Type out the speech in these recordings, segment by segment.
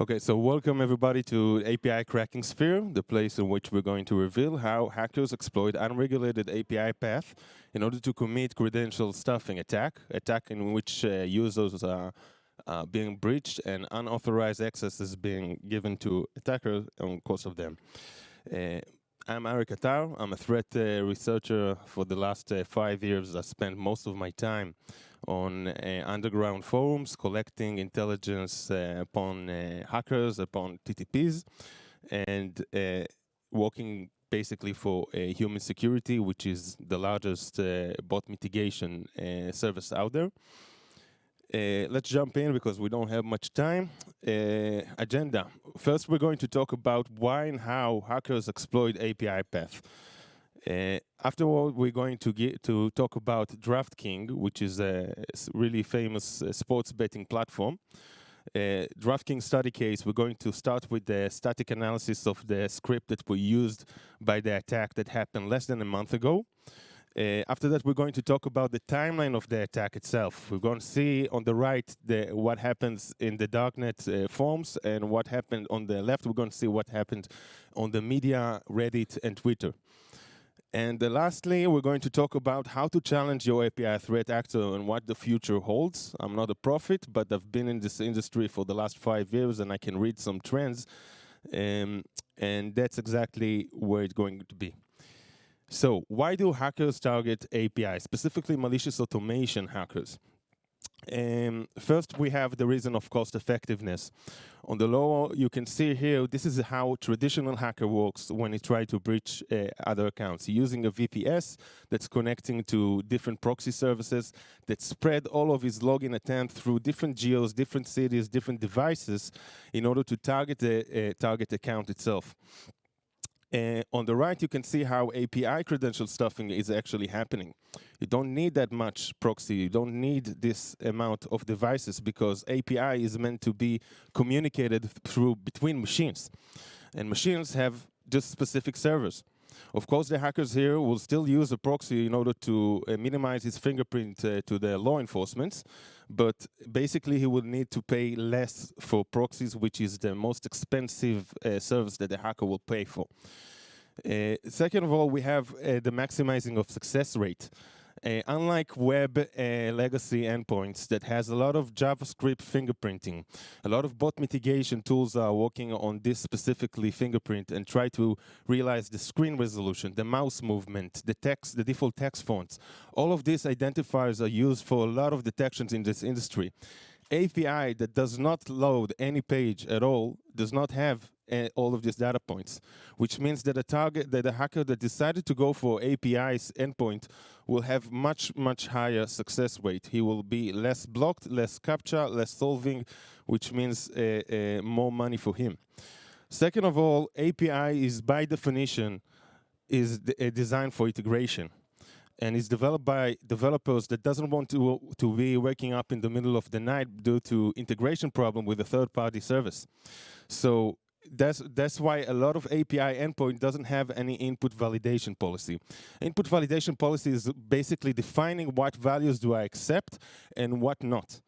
Okay, so welcome everybody to API Cracking Sphere, the place in which we're going to reveal how hackers exploit unregulated API path in order to commit credential stuffing attack in which users are being breached and unauthorized access is being given to attackers on course of them. I'm Arik Atar. I'm a threat researcher for the last 5 years. I spent most of my time on underground forums, collecting intelligence upon hackers, upon TTPs, and working basically for human security, which is the largest bot mitigation service out there. Let's jump in because we don't have much time. Agenda. First, we're going to talk about why and how hackers exploit API path. Afterward, we're going to talk about DraftKings, which is a really famous sports betting platform. DraftKings study case, we're going to start with the static analysis of the script that was used by the attack that happened less than a month ago. After that, we're going to talk about the timeline of the attack itself. We're going to see on the right what happens in the darknet forums, and what happened on the left. We're going to see what happened on the media, Reddit, and Twitter. And lastly, we're going to talk about how to challenge your API threat actor and what the future holds. I'm not a prophet, but I've been in this industry for the last 5 years, and I can read some trends. And that's exactly where it's going to be. So why do hackers target API, specifically malicious automation hackers? First, we have the reason of cost effectiveness. On the lower, you can see here, this is how traditional hacker works when he tries to breach other accounts. Using a VPS that's connecting to different proxy services that spread all of his login attempt through different geos, different cities, different devices in order to target the target account itself. On the right, you can see how API credential stuffing is actually happening. You don't need that much proxy. You don't need this amount of devices because API is meant to be communicated through between machines. And machines have just specific servers. Of course, the hackers here will still use a proxy in order to minimize his fingerprint to the law enforcement, but basically he will need to pay less for proxies, which is the most expensive service that the hacker will pay for. Second of all, we have the maximizing of success rate. Unlike web legacy endpoints that has a lot of JavaScript fingerprinting, a lot of bot mitigation tools are working on this specifically fingerprint and try to realize the screen resolution, the mouse movement, the text, the default text fonts. All of these identifiers are used for a lot of detections in this industry. API that does not load any page at all does not have all of these data points, which means that a hacker that decided to go for API's endpoint will have much higher success rate. He will be less blocked, less captcha, less solving, which means more money for him. Second of all, API is by definition designed for integration. And is developed by developers that doesn't want to be waking up in the middle of the night due to integration problem with a third-party service. So that's why a lot of API endpoint doesn't have any input validation policy. Input validation policy is basically defining what values do I accept and what not.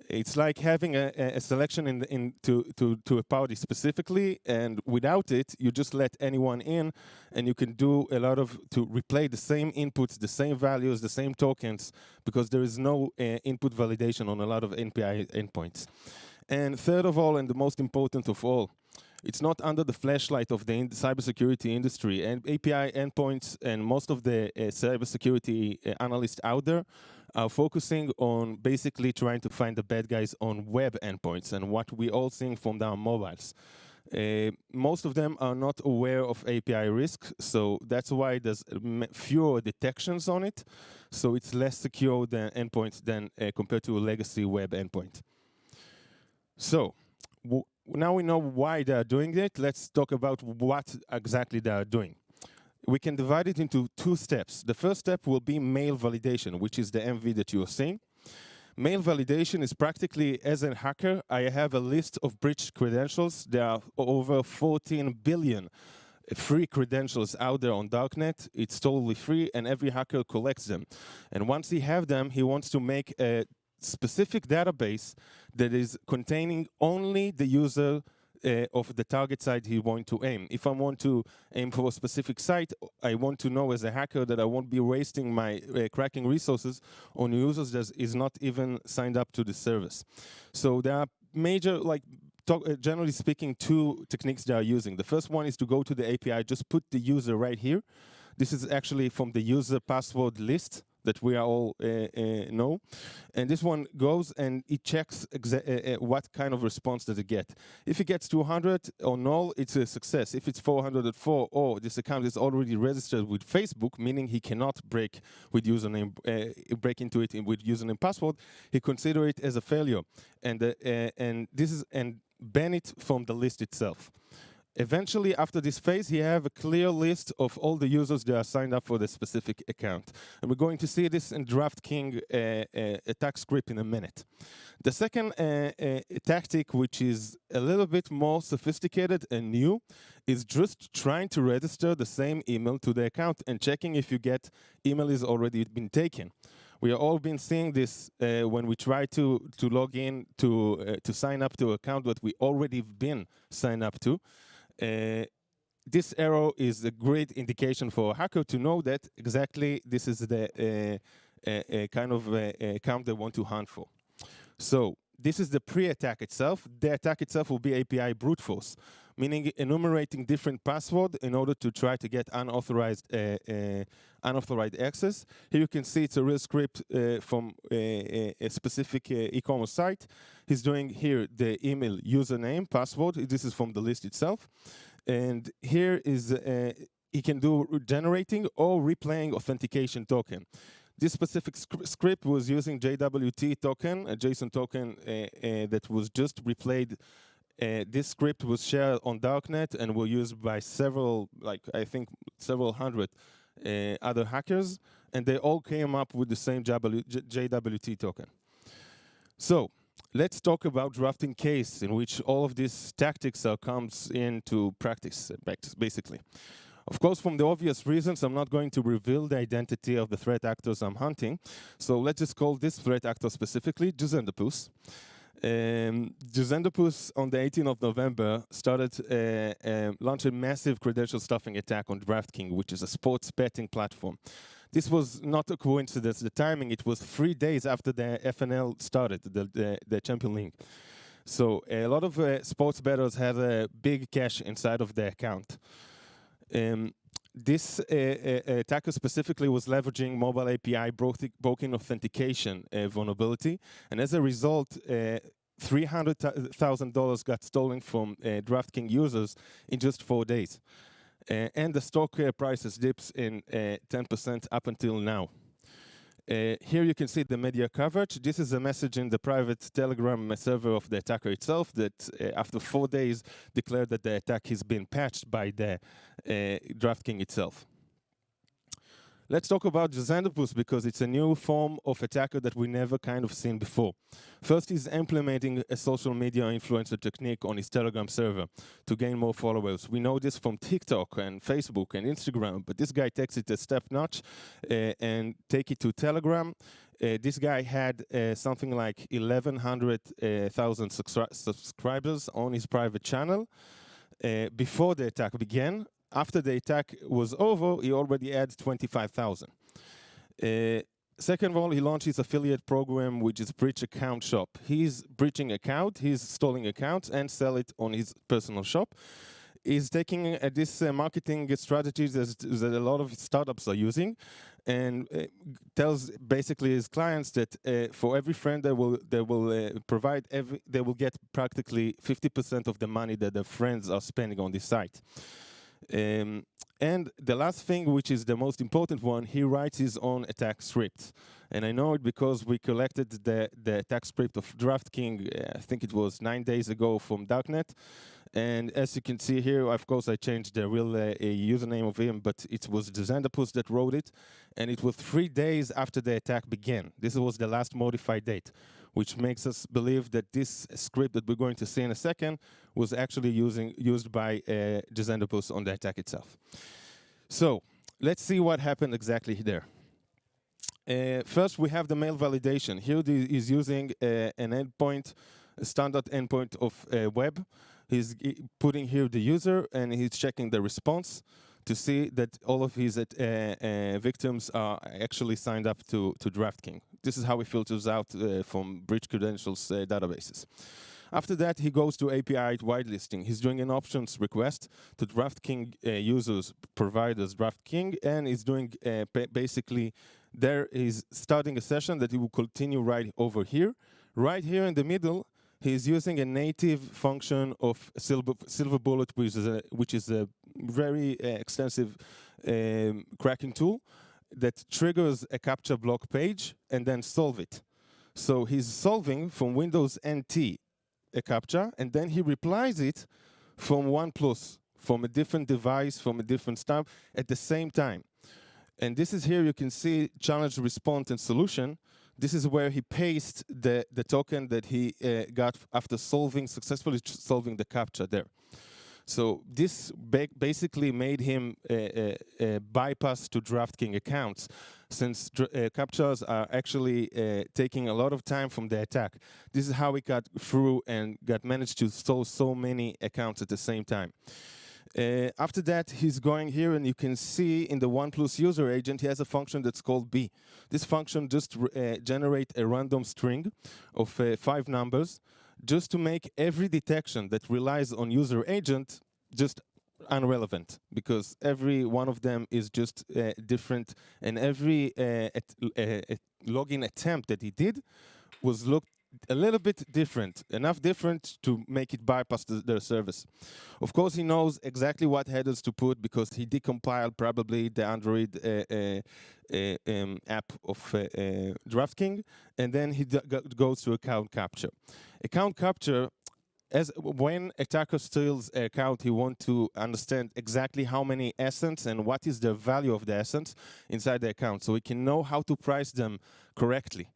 It's like having a selection to a party specifically, and without it, you just let anyone in, and you can do a lot to replay the same inputs, the same values, the same tokens, because there is no input validation on a lot of API endpoints. And third of all, and the most important of all, it's not under the flashlight of the cybersecurity industry. And API endpoints and most of the cybersecurity analysts out there are focusing on basically trying to find the bad guys on web endpoints and what we all seeing from our mobiles. Most of them are not aware of API risk, so that's why there's fewer detections on it. So it's less secure than endpoints than compared to a legacy web endpoint. So now we know why they are doing it. Let's talk about what exactly they are doing. We can divide it into 2 steps. The first step will be mail validation, which is the MV that you are seeing. Mail validation is practically, as a hacker, I have a list of breached credentials. There are over 14 billion free credentials out there on darknet. It's totally free, and every hacker collects them. And once he have them, he wants to make a specific database that is containing only the user of the target site he want to aim. If I want to aim for a specific site, I want to know as a hacker that I won't be wasting my cracking resources on users that is not even signed up to the service. So there are major, like, generally speaking, two techniques they are using. The first one is to go to the API, just put the user right here. This is actually from the user password list that we are all know. And this one goes and it checks what kind of response does it get. If it gets 200 or null, it's a success. If it's 404, or this account is already registered with Facebook, meaning he cannot break with username, break into it with username password, he consider it as a failure, and ban it from the list itself. Eventually, after this phase, he have a clear list of all the users that are signed up for the specific account. And we're going to see this in DraftKings attack script in a minute. The second tactic, which is a little bit more sophisticated and new, is just trying to register the same email to the account and checking if you get email is already been taken. We have all been seeing this when we try to log in to sign up to an account that we already been signed up to. This arrow is a great indication for a hacker to know that exactly this is the kind of account they want to hunt for. So this is the pre-attack itself. The attack itself will be API brute force, meaning enumerating different passwords in order to try to get unauthorized access. Here you can see it's a real script from a specific e-commerce site. He's doing here the email username, password. This is from the list itself. And here is he can do generating or replaying authentication token. This specific script was using JWT token, a JSON token that was just replayed. This script was shared on Darknet and was used by several, like I think several hundred other hackers, and they all came up with the same JWT token. So let's talk about drafting case in which all of these tactics comes into practice, basically. Of course, from the obvious reasons, I'm not going to reveal the identity of the threat actors I'm hunting. So let's just call this threat actor specifically Juzendopus. Juzendopus on the 18th of November launched a massive credential stuffing attack on DraftKings, which is a sports betting platform. This was not a coincidence. The timing, it was 3 days after the FNL started, the Champions League. So a lot of sports bettors had a big cash inside of their account. This attacker specifically was leveraging mobile API broken authentication vulnerability, and as a result, $300,000 got stolen from DraftKings users in just 4 days. And the stock prices dips in 10% up until now. Here you can see the media coverage. This is a message in the private Telegram server of the attacker itself that after 4 days declared that the attack has been patched by the DraftKings itself. Let's talk about Juzendopus because it's a new form of attacker that we never kind of seen before. First, he's implementing a social media influencer technique on his Telegram server to gain more followers. We know this from TikTok and Facebook and Instagram, but this guy takes it a step notch and take it to Telegram. This guy had something like 1,100,000 subscribers on his private channel before the attack began. After the attack was over, he already had 25,000. Second of all, he launched his affiliate program, which is Breach Account Shop. He's breaching account, he's stealing accounts and sell it on his personal shop. He's taking this marketing strategies that a lot of startups are using, and tells basically his clients that for every friend they will provide, they will get practically 50% of the money that their friends are spending on this site. And the last thing, which is the most important one, he writes his own attack script. And I know it because we collected the attack script of DraftKings, I think it was 9 days ago from Darknet. And as you can see here, of course, I changed the real username of him, but it was Juzendopus that wrote it. And it was 3 days after the attack began. This was the last modified date, which makes us believe that this script that we're going to see in a second was actually used by Juzendopus on the attack itself. So let's see what happened exactly there. First, we have the mail validation. Here he's using an endpoint, a standard endpoint of web. He's putting here the user, and he's checking the response to see that all of his victims are actually signed up to DraftKings. This is how he filters out from breach credentials databases. After that, he goes to API whitelisting. He's doing an options request to DraftKings users, providers DraftKings, and he's doing basically, there is starting a session that he will continue right over here. Right here in the middle, he's using a native function of Silver Bullet, which is a very extensive cracking tool that triggers a CAPTCHA block page and then solve it. So he's solving from Windows NT a CAPTCHA, and then he replies it from OnePlus, from a different device, from a different stuff at the same time. And this is here you can see challenge, response, and solution. This is where he pastes the token that he got after successfully solving the CAPTCHA there. So this basically made him bypass to DraftKings accounts, since CAPTCHAs are actually taking a lot of time from the attack. This is how he got through and managed to solve so many accounts at the same time. After that, he's going here, and you can see in the OnePlus user agent, he has a function that's called B. This function just generates a random string of 5 numbers, just to make every detection that relies on user agent just irrelevant, because every one of them is just different, and every login attempt that he did was looked a little bit different, enough different to make it bypass their service. Of course, he knows exactly what headers to put, because he decompiled probably the Android app of DraftKings, and then he goes to account capture. Account capture, when attacker steals an account, he wants to understand exactly how many assets and what is the value of the assets inside the account, so he can know how to price them correctly.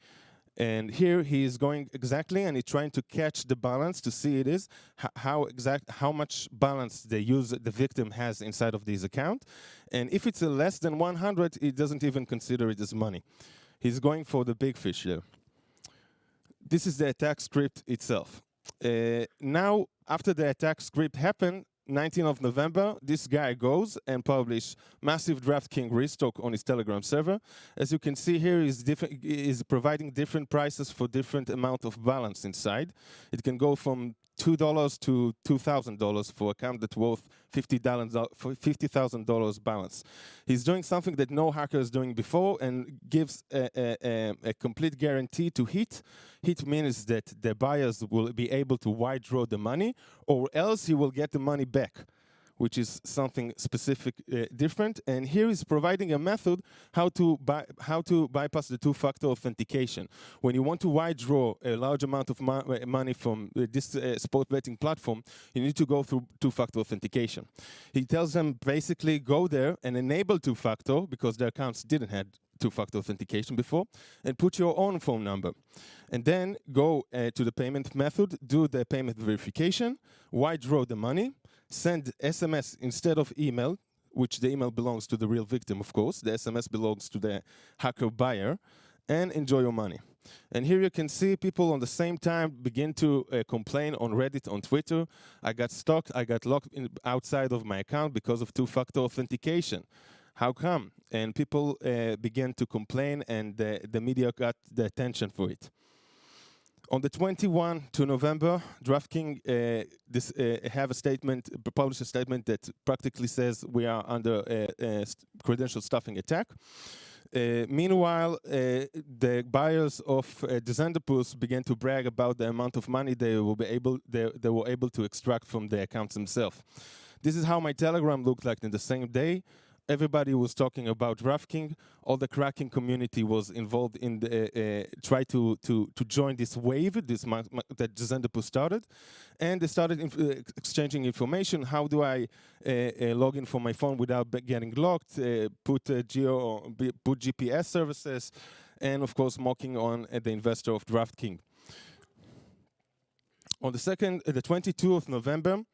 And here he is going exactly, and he's trying to catch the balance to see it is how much balance the victim has inside of this account. And if it's less than 100, he doesn't even consider it as money. He's going for the big fish here. This is the attack script itself. Now, after the attack script happened, 19th of November, this guy goes and publishes massive DraftKings restock on his Telegram server. As you can see here, is providing different prices for different amount of balance inside. It can go from $2 to $2,000 for account that's worth $50,000 balance. He's doing something that no hacker is doing before, and gives a complete guarantee to hit. Hit means that the buyers will be able to withdraw the money, or else he will get the money back, which is something specific, different. And here is providing a method how to bypass the two-factor authentication. When you want to withdraw a large amount of money from this sport betting platform, you need to go through two-factor authentication. He tells them basically go there and enable two-factor, because their accounts didn't have two-factor authentication before, and put your own phone number. And then go to the payment method, do the payment verification, withdraw the money, send SMS instead of email, which the email belongs to the real victim, of course. The SMS belongs to the hacker buyer, and enjoy your money. And here you can see people on the same time begin to complain on Reddit, on Twitter. I got stalked, I got locked outside of my account because of two-factor authentication. How come? And people began to complain, and the media got the attention for it. On the 21st of November, DraftKings published a statement that practically says we are under a credential stuffing attack. Meanwhile, the buyers of Descendopus began to brag about the amount of money they were able to extract from the accounts themselves. This is how my Telegram looked like in the same day. Everybody was talking about DraftKings. All the cracking community was involved in the try to join this wave that Descendopus started, and they started exchanging information. How do I log in from my phone without getting locked? Put GPS services, and of course mocking on the investor of DraftKings. On the 22nd of November.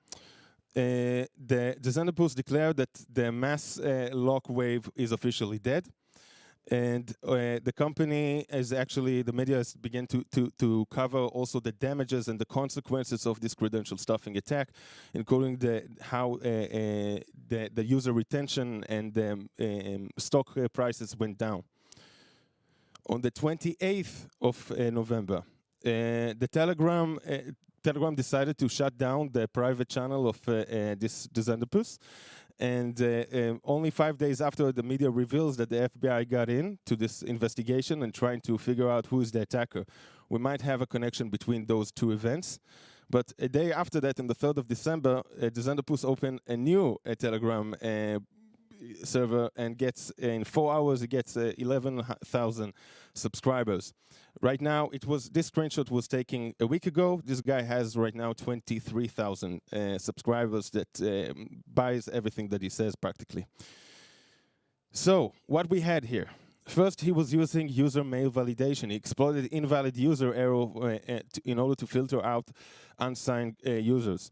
The Descendopus declared that the mass lock wave is officially dead. And the company is actually, the media has begun to cover also the damages and the consequences of this credential stuffing attack, including how the user retention and stock prices went down. On the 28th of November, the Telegram decided to shut down the private channel of this Xanthopus. And only 5 days after, the media reveals that the FBI got into this investigation and trying to figure out who is the attacker. We might have a connection between those two events. But a day after that, on the 3rd of December, the Xanthopus opened a new Telegram server and gets, in 4 hours, it gets 11,000 subscribers. Right now, this screenshot was taken a week ago. This guy has right now 23,000 subscribers that buys everything that he says practically. So what we had here. First, he was using user mail validation. He exploited invalid user error in order to filter out unsigned users.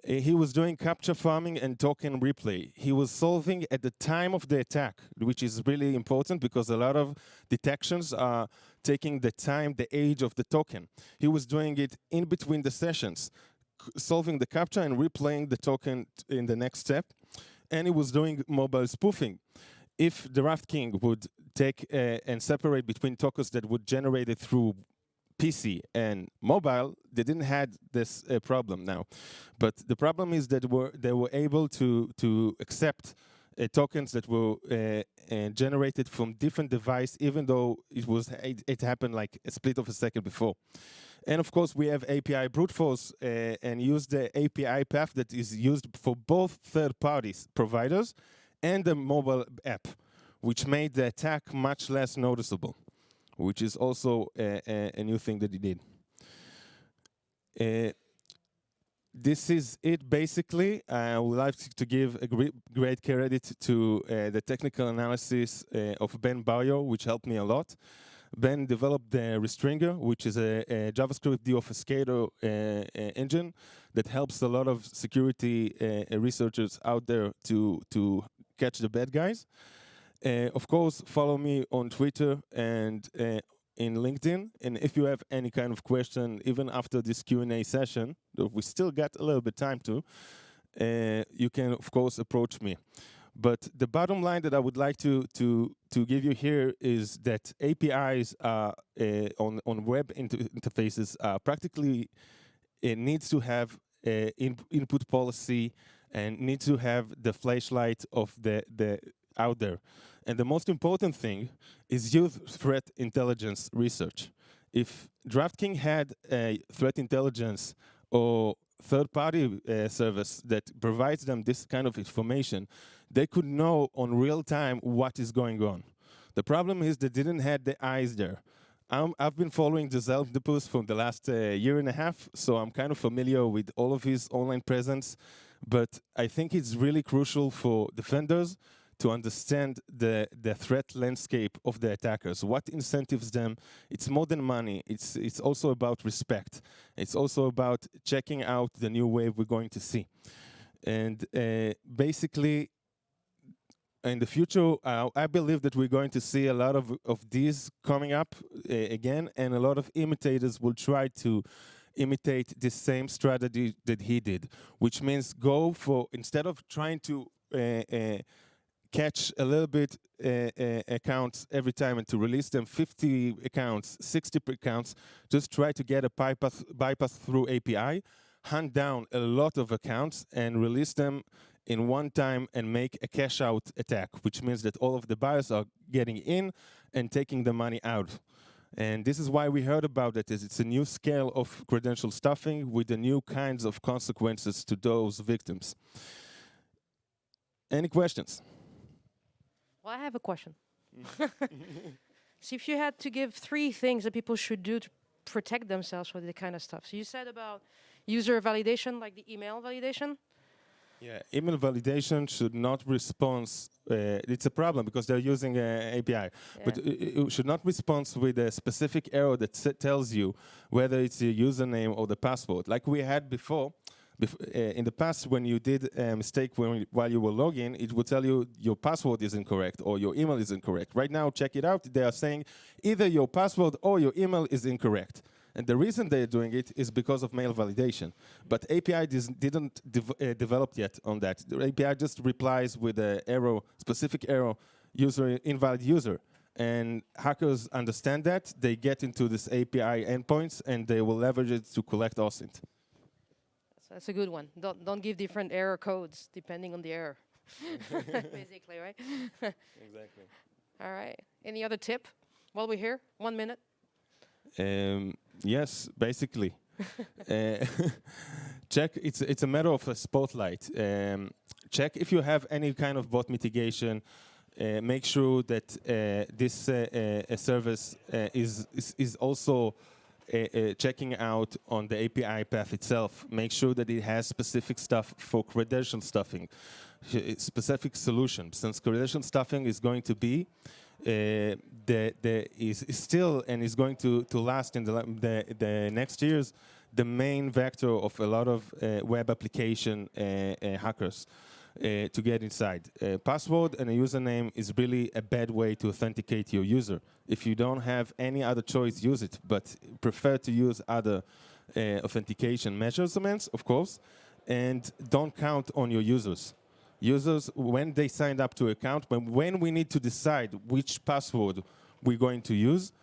He was doing capture farming and token replay. He was solving at the time of the attack, which is really important because a lot of detections are taking the time, the age of the token. He was doing it in between the sessions, solving the capture and replaying the token in the next step. And he was doing mobile spoofing. If DraftKings would take and separate between tokens that would generate it through PC and mobile, they didn't have this problem now. But the problem is that they were able to accept tokens that were generated from different devices, even though it happened like a split of a second before. And of course, we have API brute force and use the API path that is used for both third-party providers and the mobile app, which made the attack much less noticeable, which is also a new thing that he did. This is it, basically. I would like to give a great credit to the technical analysis of Ben Barrio, which helped me a lot. Ben developed the Restringer, which is a JavaScript deobfuscator engine that helps a lot of security researchers out there to catch the bad guys. Of course, follow me on Twitter and in LinkedIn. And if you have any kind of question, even after this Q&A session, that we still got a little bit time to, you can, of course, approach me. But the bottom line that I would like to give you here is that APIs are, on web interfaces practically needs to have input policy and needs to have the flashlight of the out there. And the most important thing is use threat intelligence research. If DraftKings had a threat intelligence or third-party service that provides them this kind of information, they could know on real time what is going on. The problem is they didn't have the eyes there. I've been following the Xanthopus for the last year and a half, so I'm kind of familiar with all of his online presence. But I think it's really crucial for defenders to understand the threat landscape of the attackers, what incentives them. It's more than money. It's also about respect. It's also about checking out the new wave we're going to see. And basically, in the future, I believe that we're going to see a lot of these coming up again, and a lot of imitators will try to imitate the same strategy that he did, which means go for, instead of trying to catch a little bit accounts every time and to release them 50 accounts, 60 accounts, just try to get a bypass through API, hunt down a lot of accounts and release them in one time and make a cash out attack, which means that all of the buyers are getting in and taking the money out. And this is why we heard about it, is it's a new scale of credential stuffing with the new kinds of consequences to those victims. Any questions? Well, I have a question. So if you had to give 3 things that people should do to protect themselves from the kind of stuff. So you said about user validation, like the email validation. Yeah, email validation should not respond. It's a problem because they're using an API. Yeah. But it should not respond with a specific error that tells you whether it's the username or the password. Like we had before, In the past, when you did a mistake while you were logging, it would tell you your password is incorrect or your email is incorrect. Right now, check it out. They are saying either your password or your email is incorrect. And the reason they're doing it is because of mail validation. But API didn't develop yet on that. The API just replies with an error, specific error, invalid user. And hackers understand that. They get into this API endpoints, and they will leverage it to collect OSINT. That's a good one. Don't give different error codes depending on the error. Basically, right? Exactly. All right. Any other tip while we're here? 1 minute. Yes, basically. Check. It's a matter of a spotlight. Check if you have any kind of bot mitigation. Make sure that this service is also checking out on the API path itself. Make sure that it has specific stuff for credential stuffing, specific solutions. Since credential stuffing is going to be is still and is going to last in the next years, the main vector of a lot of web application hackers. To get inside. Password and a username is really a bad way to authenticate your user. If you don't have any other choice, use it, but prefer to use other authentication measurements, of course, and don't count on your users. Users, when they signed up to account, when we need to decide which password we're going to use,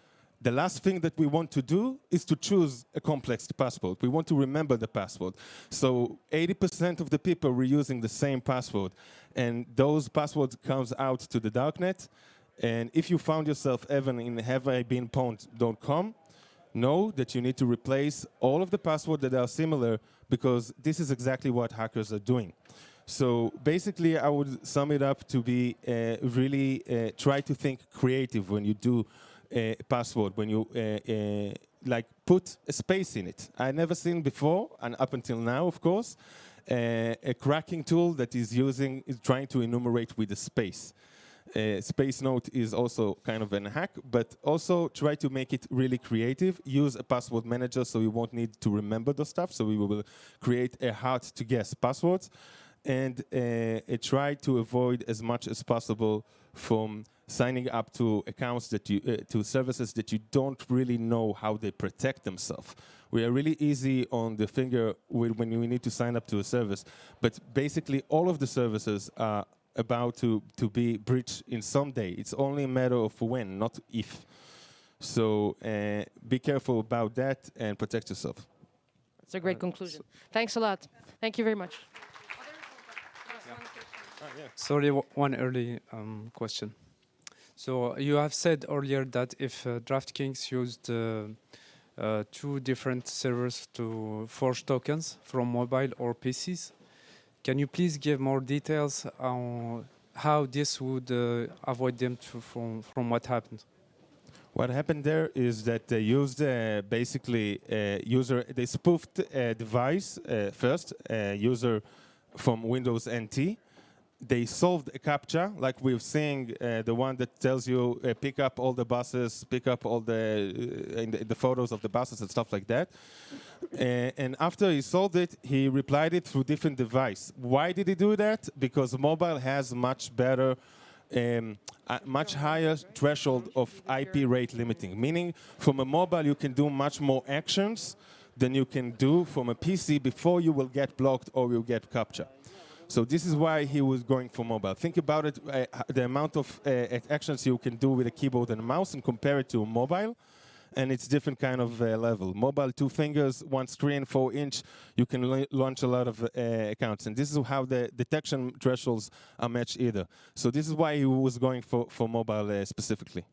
the last thing that we want to do is to choose a complex password. We want to remember the password. So 80% of the people were using the same password. And those passwords comes out to the darknet. And if you found yourself even in haveibeenpwned.com, know that you need to replace all of the passwords that are similar, because this is exactly what hackers are doing. So basically, I would sum it up to be really try to think creative when you do password, when you like put a space in it. I never seen before, and up until now, of course, a cracking tool that is trying to enumerate with a space. Space note is also kind of a hack, but also try to make it really creative. Use a password manager so you won't need to remember the stuff. So we will create a hard to guess passwords, and try to avoid as much as possible from signing up to accounts that to services that you don't really know how they protect themselves. We are really easy on the finger when we need to sign up to a service, but basically all of the services are about to be breached in some day. It's only a matter of when, not if. So be careful about that and protect yourself. That's a great conclusion. Thanks a lot. Thank you very much. Sorry, one early question. So you have said earlier that if DraftKings used 2 different servers to forge tokens from mobile or PCs, can you please give more details on how this would avoid them from what happened? What happened there is that they used basically they spoofed a device first, user from Windows NT. They solved a CAPTCHA, like we're seeing, the one that tells you pick up all the buses, pick up all the photos of the buses and stuff like that. And after he solved it, he replied it through different device. Why did he do that? Because mobile has much better, much higher threshold of IP rate limiting. Meaning, from a mobile you can do much more actions than you can do from a PC before you will get blocked or you'll get CAPTCHA. So this is why he was going for mobile. Think about it, the amount of actions you can do with a keyboard and a mouse, and compare it to a mobile, and it's different kind of level. Mobile, 2 fingers, 1 screen, 4-inch, you can launch a lot of accounts. And this is how the detection thresholds are matched either. So this is why he was going for mobile specifically.